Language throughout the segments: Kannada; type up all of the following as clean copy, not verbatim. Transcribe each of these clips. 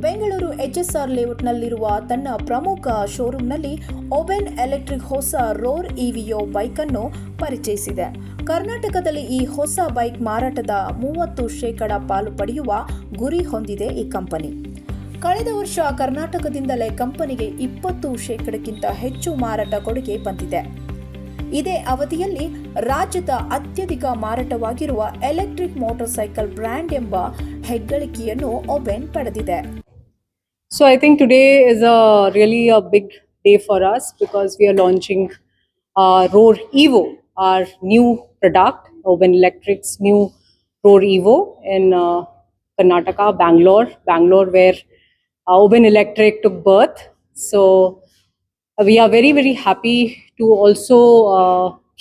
ಬೆಂಗಳೂರು HSR ಲೇಔಟ್ನಲ್ಲಿರುವ ತನ್ನ ಪ್ರಮುಖ ಶೋರೂಮ್ನಲ್ಲಿ ಒಬೆನ್ ಎಲೆಕ್ಟ್ರಿಕ್ ಹೊಸ ರೋರ್ EVO ಬೈಕ್ ಅನ್ನು ಪರಿಚಯಿಸಿದೆ. ಕರ್ನಾಟಕದಲ್ಲಿ ಈ ಹೊಸ ಬೈಕ್ ಮಾರಾಟದ 30% ಪಾಲು ಪಡೆಯುವ ಗುರಿ ಹೊಂದಿದೆ ಈ ಕಂಪನಿ. ಕಳೆದ ವರ್ಷ ಕರ್ನಾಟಕದಿಂದಲೇ ಕಂಪನಿಗೆ 20%ಕ್ಕಿಂತ ಹೆಚ್ಚು ಮಾರಾಟ ಕೊಡುಗೆ ಬಂದಿದೆ. ಇದೇ ಅವಧಿಯಲ್ಲಿ ರಾಜ್ಯದ ಅತ್ಯಧಿಕ ಮಾರಾಟವಾಗಿರುವ ಎಲೆಕ್ಟ್ರಿಕ್ ಮೋಟಾರ್ ಸೈಕಲ್ ಬ್ರ್ಯಾಂಡ್ ಎಂಬ ಹೆಗ್ಗಳಿಕೆಯನ್ನು ಒಬೆನ್ ಪಡೆದಿದೆ. So I think today is really a big day for us because we are launching Roar Evo, our new product, Oben Electric's new Roar Evo in Karnataka, Bangalore, where Oben Electric took birth. So we are very, very happy to also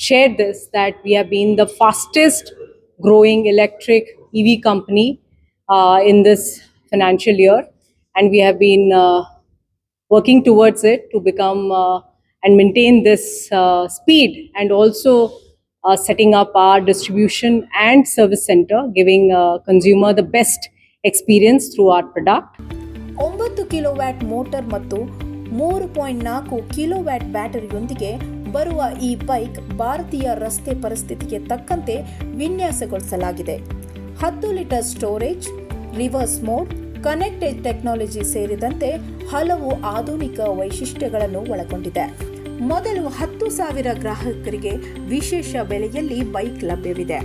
share this, that we have been the fastest growing electric EV company in this financial year, and we have been working towards it to become and maintain this speed, and also setting up our distribution and service center, giving consumer the best experience through our product. 9 kilowatt motor ಮತ್ತು 3.4 ಕಿಲೋವ್ಯಾಟ್ ಬ್ಯಾಟರಿಯೊಂದಿಗೆ ಬರುವ ಈ ಬೈಕ್ ಭಾರತೀಯ ರಸ್ತೆ ಪರಿಸ್ಥಿತಿಗೆ ತಕ್ಕಂತೆ ವಿನ್ಯಾಸಗೊಳಿಸಲಾಗಿದೆ. 10 litre storage, reverse mode, connected technology ಸೇರಿದಂತೆ ಹಲವು ಆಧುನಿಕ ವೈಶಿಷ್ಟ್ಯಗಳನ್ನು ಒಳಗೊಂಡಿದೆ. ಮೊದಲು 10,000 ಗ್ರಾಹಕರಿಗೆ ವಿಶೇಷ ಬೆಲೆಯಲ್ಲಿ ಬೈಕ್ ಲಭ್ಯವಿದೆ.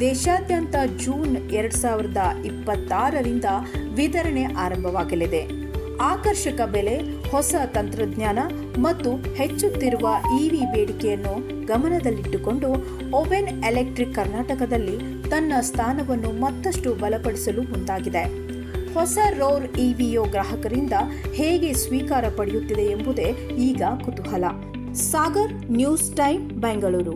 ದೇಶಾದ್ಯಂತ ಜೂನ್ 2026ರಿಂದ ವಿತರಣೆ ಆರಂಭವಾಗಲಿದೆ. ಆಕರ್ಷಕ ಬೆಲೆ, ಹೊಸ ತಂತ್ರಜ್ಞಾನ ಮತ್ತು ಹೆಚ್ಚುತ್ತಿರುವ EV ಬೇಡಿಕೆಯನ್ನು ಗಮನದಲ್ಲಿಟ್ಟುಕೊಂಡು ಒಬೆನ್ ಎಲೆಕ್ಟ್ರಿಕ್ ಕರ್ನಾಟಕದಲ್ಲಿ ತನ್ನ ಸ್ಥಾನವನ್ನು ಮತ್ತಷ್ಟು ಬಲಪಡಿಸಲು ಮುಂದಾಗಿದೆ. ಹೊಸ ರೋರ್ EVO ಗ್ರಾಹಕರಿಂದ ಹೇಗೆ ಸ್ವೀಕಾರ ಪಡೆಯುತ್ತಿದೆ ಎಂಬುದೇ ಈಗ ಕುತೂಹಲ. Sagar, news time, Bengaluru.